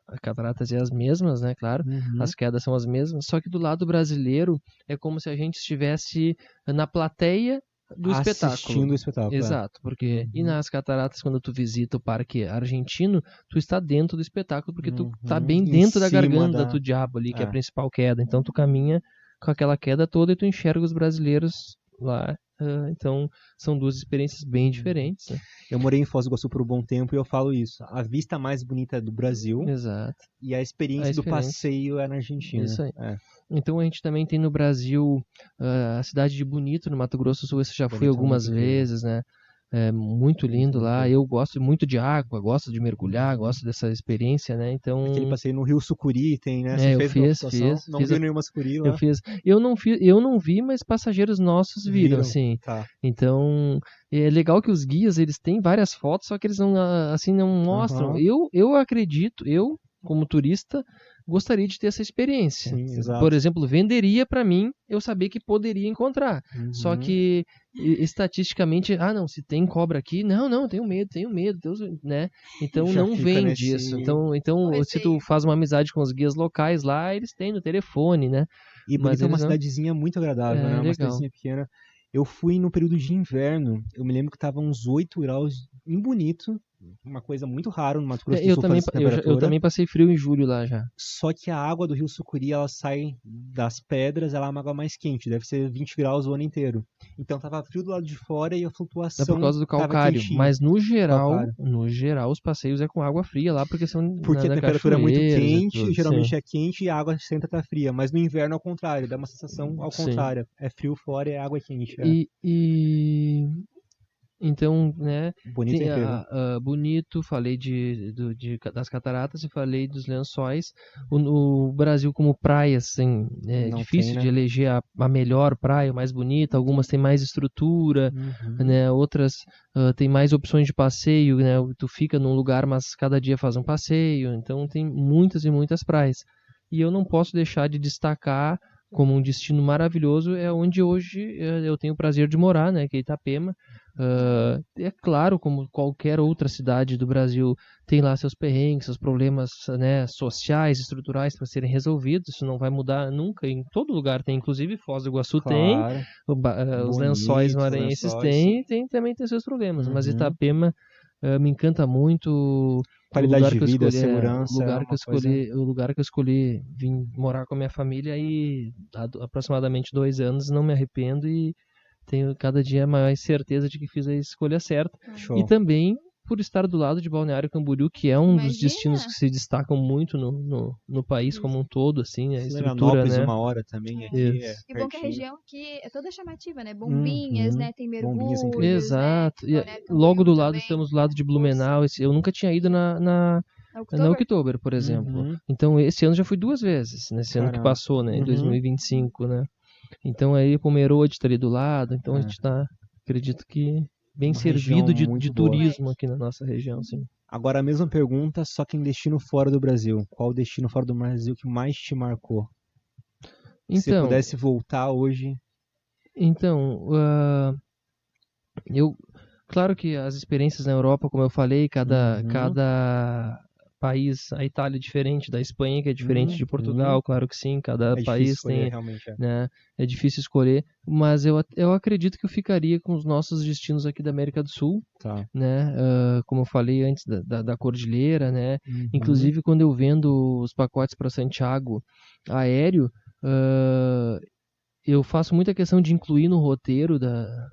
As cataratas é as mesmas, né? Claro, as quedas são as mesmas, só que do lado brasileiro é como se a gente estivesse na plateia do espetáculo. Assistindo o espetáculo. Exato, porque e nas cataratas, quando tu visita o parque argentino, tu está dentro do espetáculo, porque tu está bem dentro da garganta do diabo ali, que é a principal queda. Então tu caminha com aquela queda toda e tu enxerga os brasileiros lá. Então são duas experiências bem diferentes, né? Eu morei em Foz do Iguaçu por um bom tempo e eu falo isso. A vista mais bonita é do Brasil. Exato. E a experiência do passeio é na Argentina. Isso aí. Então a gente também tem no Brasil a cidade de Bonito, no Mato Grosso do Sul. Esse já fui algumas vezes, né? É muito lindo lá. Eu gosto muito de água, gosto de mergulhar, gosto dessa experiência, né? Então... Aquele passeio no Rio Sucuri tem, né? Você fiz. Não viu nenhuma sucuri lá? Eu não vi, mas passageiros nossos viram, assim. Tá. Então, é legal que os guias, eles têm várias fotos, só que eles não mostram. Eu acredito, como turista, gostaria de ter essa experiência. Sim, exato. Por exemplo, venderia para mim, eu saber que poderia encontrar. Só que estatisticamente, não, se tem cobra aqui, não, tenho medo, Deus, né? Então já não vende isso. Então se tu faz uma amizade com os guias locais lá, eles têm no telefone, né? E Bonito é uma cidadezinha muito agradável, né? Uma cidadezinha pequena. Eu fui no período de inverno, eu me lembro que tava uns 8 graus em Bonito, uma coisa muito rara no Mato Grosso do Sul. Eu também passei frio em julho lá já. Só que a água do Rio Sucuri, ela sai das pedras, ela é uma água mais quente, deve ser 20 graus o ano inteiro. Então tava frio do lado de fora e a flutuação... É por causa do calcário, mas no geral os passeios é com água fria lá, porque são... Porque a temperatura é muito quente, geralmente é quente e a água sempre tá fria, mas no inverno ao contrário, dá uma sensação ao contrário. É frio fora e a água é quente. Então, né, Bonito, Bonito, falei das cataratas e falei dos lençóis. O Brasil como praias, assim, é difícil de eleger a melhor praia, mais bonita. Algumas têm mais estrutura, né, outras têm mais opções de passeio, né, tu fica num lugar, mas cada dia faz um passeio. Então tem muitas e muitas praias. E eu não posso deixar de destacar como um destino maravilhoso, é onde hoje eu tenho o prazer de morar, né, que é Itapema. É claro, como qualquer outra cidade do Brasil, tem lá seus perrengues, seus problemas, né, sociais, estruturais para serem resolvidos. Isso não vai mudar nunca. Em todo lugar tem, inclusive Foz do Iguaçu tem, os lençóis maranhenses também tem seus problemas. Mas Itapema me encanta muito. Qualidade de vida, segurança. O lugar que eu escolhi vim morar com a minha família aí há aproximadamente 2 anos, não me arrependo e tenho cada dia maior certeza de que fiz a escolha certa. Show. E também por estar do lado de Balneário Camboriú, que é um dos destinos que se destacam muito no país como um todo, assim, a estrutura, né? 1 hora também aqui. E bom que a região aqui é toda chamativa, né? Bombinhas, né? Tem mergulhos. Exato. Né? E logo do lado, estamos do lado de Blumenau. Eu nunca tinha ido na Oktober, por exemplo. Então, esse ano já fui 2 vezes, nesse ano que passou, né? Em 2025, né? Então, aí Pomerode está ali do lado. Então, a gente está, acredito que, bem servido de turismo aqui na nossa região, sim. Agora a mesma pergunta, só que em destino fora do Brasil. Qual o destino fora do Brasil que mais te marcou? Se você pudesse voltar hoje... Então, claro que as experiências na Europa, como eu falei, cada país, a Itália é diferente da Espanha, que é diferente de Portugal, claro que sim, cada país tem, né, é difícil escolher, mas eu acredito que eu ficaria com os nossos destinos aqui da América do Sul, né, como eu falei antes da Cordilheira, né, inclusive quando eu vendo os pacotes para Santiago aéreo, eu faço muita questão de incluir no roteiro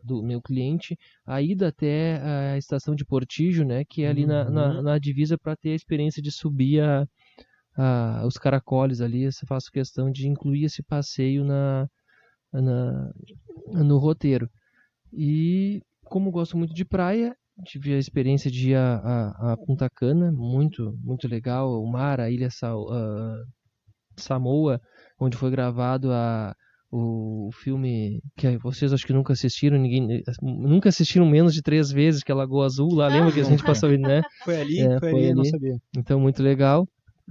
do meu cliente a ida até a estação de Portillo, né, que é ali na divisa, para ter a experiência de subir os caracoles ali. Eu faço questão de incluir esse passeio no roteiro. E como gosto muito de praia, tive a experiência de ir a Punta Cana, muito, muito legal. O mar, a ilha Samoa, onde foi gravado o filme que vocês acho que nunca assistiram, nunca assistiram menos de 3 vezes, que é Lagoa Azul, lá lembra que a gente passou, né? Foi ali, não sabia. Então, muito legal.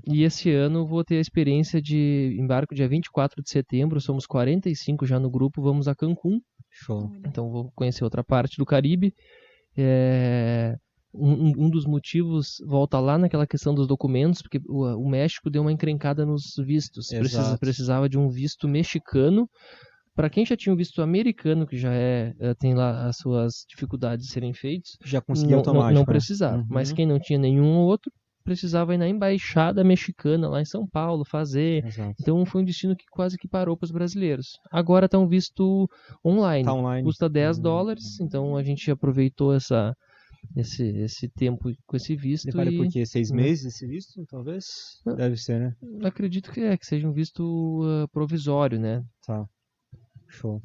E esse ano vou ter a experiência de embarco dia 24 de setembro, somos 45 já no grupo, vamos a Cancún. Show. Então vou conhecer outra parte do Caribe. Um dos motivos volta lá naquela questão dos documentos, porque o México deu uma encrencada nos vistos. Precisava de um visto mexicano. Para quem já tinha um visto americano, que já tem lá as suas dificuldades de serem feitos, já conseguia automático. Não precisava. Mas quem não tinha nenhum outro, precisava ir na embaixada mexicana lá em São Paulo fazer. Então foi um destino que quase que parou para os brasileiros. Agora está um visto online. Custa $10, então a gente aproveitou esse tempo com esse visto. Vale por quê? 6 meses esse visto, talvez? Deve ser, né? Acredito que seja um visto provisório, né? Tá. Show.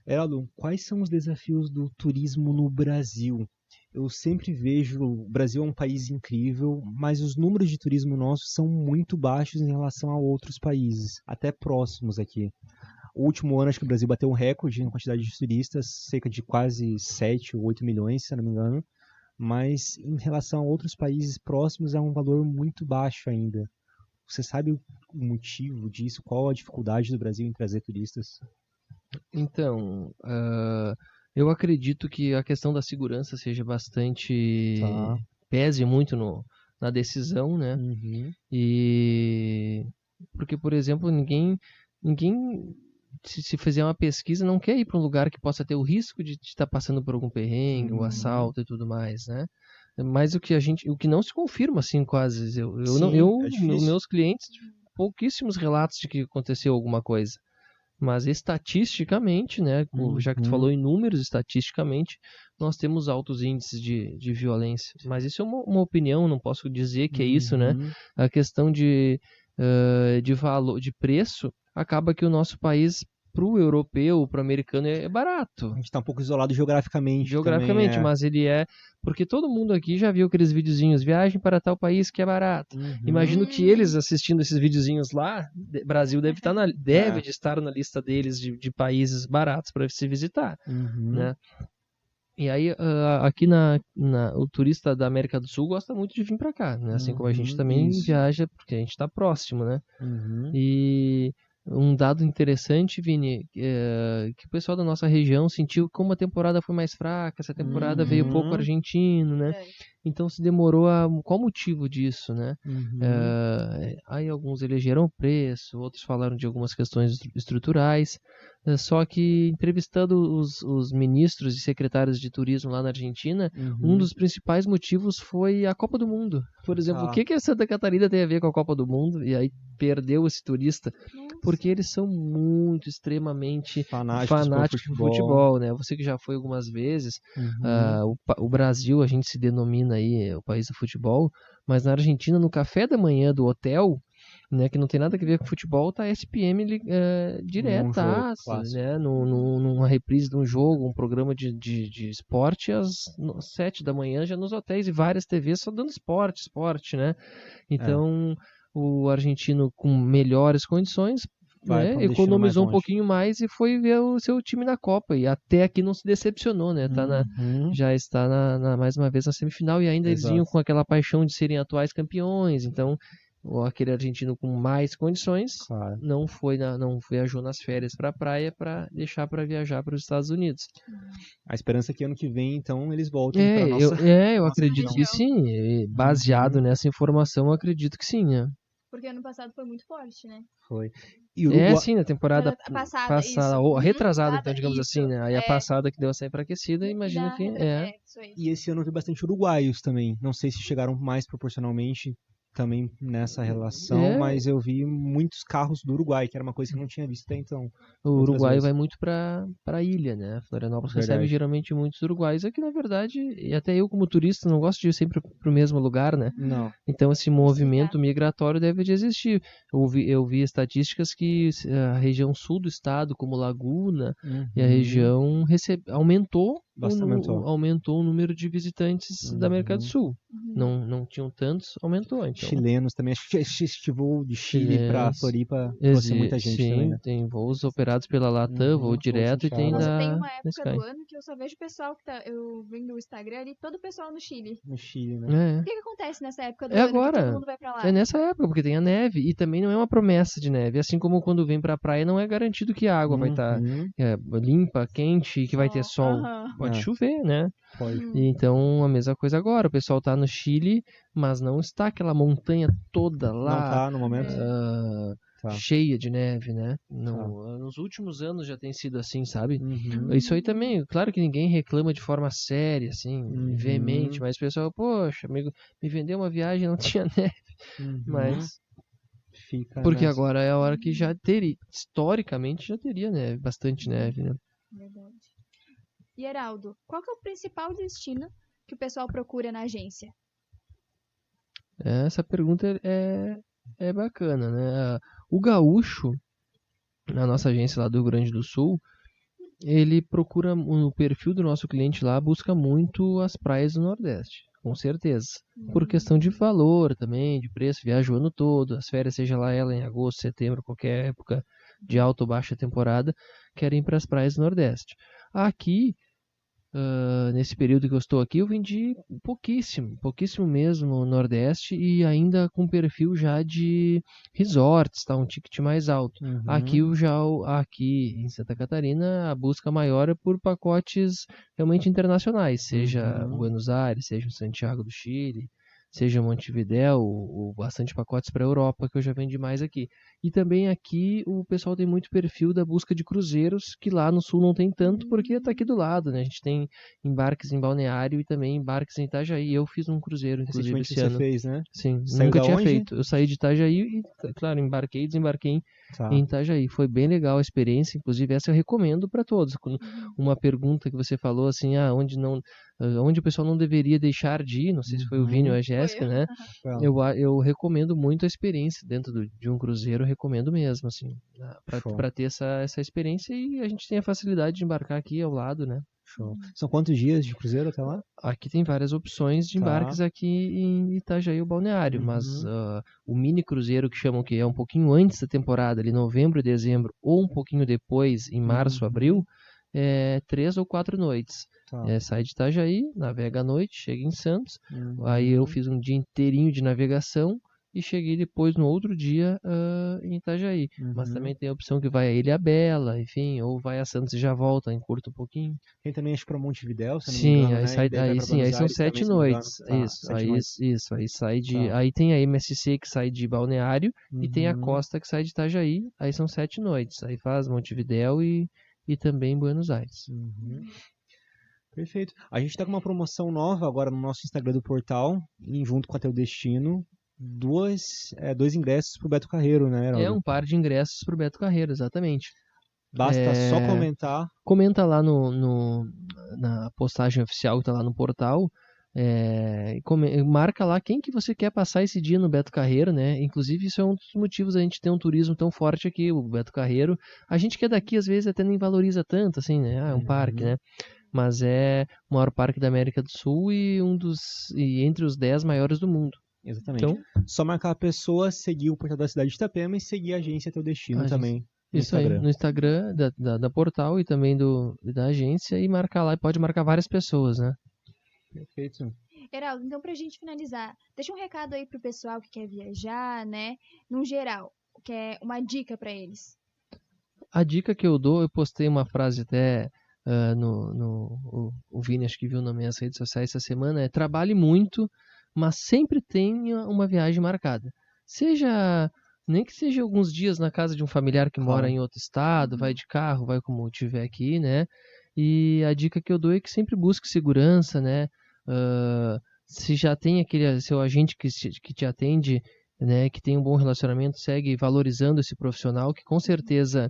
Heraldo, quais são os desafios do turismo no Brasil? Eu sempre vejo, o Brasil é um país incrível, mas os números de turismo nossos são muito baixos em relação a outros países, até próximos aqui. O último ano, acho que o Brasil bateu um recorde em quantidade de turistas, cerca de quase 7 ou 8 milhões, se não me engano. Mas em relação a outros países próximos, é um valor muito baixo ainda. Você sabe o motivo disso? Qual a dificuldade do Brasil em trazer turistas? Então, eu acredito que a questão da segurança seja bastante... pese muito na decisão, né? E... porque, por exemplo, ninguém se fizer uma pesquisa, não quer ir para um lugar que possa ter o risco de estar passando por algum perrengue, o assalto e tudo mais, né? Mas o que não se confirma, assim, quase. Meus clientes, pouquíssimos relatos de que aconteceu alguma coisa. Mas estatisticamente, né, já que tu falou em números, estatisticamente, nós temos altos índices de violência. Mas isso é uma opinião, não posso dizer que é isso, né? A questão de valor, de preço, acaba que o nosso país pro europeu, pro americano é barato. A gente tá um pouco isolado geograficamente. Geograficamente, também, mas ele é... Porque todo mundo aqui já viu aqueles videozinhos, viagem para tal país que é barato. Imagino que eles assistindo esses videozinhos lá, Brasil deve estar na lista deles de países baratos para se visitar, né? E aí, aqui o turista da América do Sul gosta muito de vir para cá, né? Assim como a gente também viaja, porque a gente está próximo, né? E um dado interessante, Vini, que o pessoal da nossa região sentiu como a temporada foi mais fraca, essa temporada veio pouco argentino, né? Então se demorou qual o motivo disso, né? Aí alguns elegeram o preço, outros falaram de algumas questões estruturais. Só que entrevistando os ministros e secretários de turismo lá na Argentina, um dos principais motivos foi a Copa do Mundo. Por exemplo, o que a Santa Catarina tem a ver com a Copa do Mundo? E aí perdeu esse turista. Porque eles são muito, extremamente fanáticos por futebol, né? Você que já foi algumas vezes, o Brasil, a gente se denomina aí o país do futebol, mas na Argentina, no café da manhã do hotel, né, que não tem nada a ver com futebol, tá a SPM diretaço, né, numa reprise de um jogo, um programa de esporte às 7 da manhã, já nos hotéis e várias TVs só dando esporte, né? Então, o argentino com melhores condições, né, economizou um pouquinho mais e foi ver o seu time na Copa, e até aqui não se decepcionou, né? Já está mais uma vez na semifinal, e ainda eles vinham com aquela paixão de serem atuais campeões, então aquele argentino com mais condições não viajou nas férias para a praia para deixar para viajar para os Estados Unidos. A esperança é que ano que vem, então, eles voltem para nossa... eu acredito que sim. Baseado nessa informação, eu acredito que sim, né? Porque ano passado foi muito forte, né? Foi. E Uruguai... sim, na temporada passada ou retrasada, então, digamos assim, né? Aí a passada que deu essa enfraquecida, imagino que E esse ano eu vi bastante uruguaios também. Não sei se chegaram mais proporcionalmente também nessa relação, mas eu vi muitos carros do Uruguai, que era uma coisa que eu não tinha visto até então. O Uruguai vai muito pra ilha, né? Florianópolis recebe geralmente muitos uruguaios. Aqui, na verdade, e até eu como turista não gosto de ir sempre pro mesmo lugar, né? Não. Então esse movimento migratório deve de existir. Eu vi estatísticas que a região sul do estado, como Laguna, e a região aumentou o número de visitantes da América do Sul. Não tinham tantos, aumentou. Então. Chilenos também. Acho que este voo de Chile para Floripa trouxe muita gente também, né? Tem voos operados pela Latam, voo direto, e tem tem uma época do ano que eu só vejo o pessoal que eu vendo no Instagram ali, todo o pessoal no Chile. No Chile, né? O que acontece nessa época do ano agora, que todo mundo vai pra lá? É nessa época, porque tem a neve, e também não é uma promessa de neve. Assim como quando vem pra praia, não é garantido que a água vai estar limpa, quente, e que vai ter sol. Pode chover, né? Pode. Então, a mesma coisa agora. O pessoal tá no Chile, mas não está aquela montanha toda lá. Não tá no momento. Cheia de neve, né? Nos últimos anos já tem sido assim, sabe? Isso aí também, claro que ninguém reclama de forma séria, assim, veemente, mas o pessoal, poxa, amigo, me vendeu uma viagem e não tinha neve. Mas... porque agora é a hora que já teria, historicamente já teria neve, bastante neve, né? Verdade. E Heraldo, qual que é o principal destino que o pessoal procura na agência? Essa pergunta é bacana, né? O gaúcho, na nossa agência lá do Rio Grande do Sul, ele procura, o perfil do nosso cliente lá, busca muito as praias do Nordeste, com certeza. Por questão de valor também, de preço, viaja o ano todo, as férias, seja lá ela em agosto, setembro, qualquer época de alta ou baixa temporada, querem ir para as praias do Nordeste. Aqui, nesse período que eu estou aqui, eu vendi pouquíssimo mesmo no Nordeste, e ainda com perfil já de resorts, tá? Um ticket mais alto. Aqui em Santa Catarina, a busca maior é por pacotes realmente internacionais, seja Buenos Aires, seja Santiago do Chile, seja Montevidéu, ou bastante pacotes para a Europa, que eu já vendi mais aqui. E também aqui o pessoal tem muito perfil da busca de cruzeiros, que lá no sul não tem tanto, porque está aqui do lado, né? A gente tem embarques em Balneário e também embarques em Itajaí. Eu fiz um cruzeiro, inclusive, esse ano. Você fez, né? Sim, nunca tinha feito. Eu saí de Itajaí e, claro, embarquei e desembarquei em Itajaí. Foi bem legal a experiência, inclusive essa eu recomendo para todos. Uma pergunta que você falou, assim, onde onde o pessoal não deveria deixar de ir, não sei se foi o Vini ou a Jéssica, né? Eu recomendo muito a experiência dentro de um cruzeiro, recomendo mesmo, assim, para ter essa experiência, e a gente tem a facilidade de embarcar aqui ao lado, né? Show. São quantos dias de cruzeiro até lá? Aqui tem várias opções de embarques aqui em Itajaí, o balneário, mas o mini cruzeiro, que chamam, que é um pouquinho antes da temporada, ali novembro e dezembro, ou um pouquinho depois, em março, abril, 3 ou 4 noites. Sai de Itajaí, navega à noite, chega em Santos, aí eu fiz um dia inteirinho de navegação, e cheguei depois no outro dia em Itajaí. Mas também tem a opção que vai a Ilhabela, enfim, ou vai a Santos e já volta, encurta um pouquinho. Tem também acho para Montevidéu, se não me engano, aí são 7 noites. Aí sai de, aí tem a MSC que sai de Balneário e tem a Costa que sai de Itajaí, aí são 7 noites. Aí faz Montevidéu e também Buenos Aires. Perfeito. A gente está com uma promoção nova agora no nosso Instagram do portal, junto com a Teu Destino. Dois ingressos pro Beto Carreiro, né, Heraldo? Um par de ingressos pro Beto Carreiro, exatamente. Basta só comentar. Comenta lá na postagem oficial que tá lá no portal. Marca lá quem que você quer passar esse dia no Beto Carreiro, né? Inclusive, isso é um dos motivos a gente ter um turismo tão forte aqui, o Beto Carreiro. A gente que é daqui, às vezes, até nem valoriza tanto, assim, né? É um parque, né? Mas é o maior parque da América do Sul e entre os 10 maiores do mundo. Exatamente. Então, só marcar a pessoa, seguir o portal da cidade de Itapema e seguir a agência Teu Destino também. Isso aí, no Instagram da portal e também da agência, e marcar lá, e pode marcar várias pessoas, né? Perfeito. Heraldo, então pra gente finalizar, deixa um recado aí pro pessoal que quer viajar, né? No geral, quer uma dica pra eles. A dica que eu dou, eu postei uma frase até o Vini acho que viu nas minhas redes sociais essa semana, trabalhe muito, mas sempre tenha uma viagem marcada. Nem que seja alguns dias na casa de um familiar que mora em outro estado, vai de carro, vai como tiver aqui, né? E a dica que eu dou é que sempre busque segurança, né? Se já tem aquele seu agente que te atende, né, que tem um bom relacionamento, segue valorizando esse profissional, que com certeza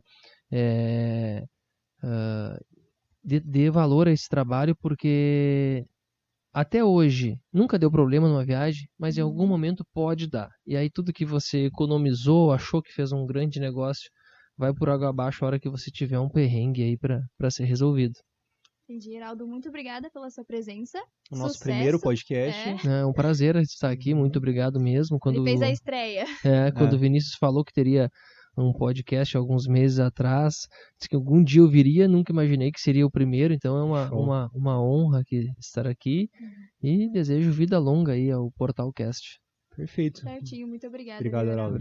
dê valor a esse trabalho, porque até hoje nunca deu problema numa viagem, mas em algum momento pode dar. E aí tudo que você economizou, achou que fez um grande negócio, vai por água abaixo a hora que você tiver um perrengue aí para ser resolvido. Entendi, Heraldo. Muito obrigada pela sua presença. O nosso primeiro podcast. É um prazer estar aqui, muito obrigado mesmo. Ele fez a estreia. Quando o Vinícius falou que teria um podcast alguns meses atrás, disse que algum dia eu viria, nunca imaginei que seria o primeiro, então é uma honra estar aqui e desejo vida longa aí ao Portalcast. Perfeito. Certinho, muito obrigada. Obrigado, Heraldo.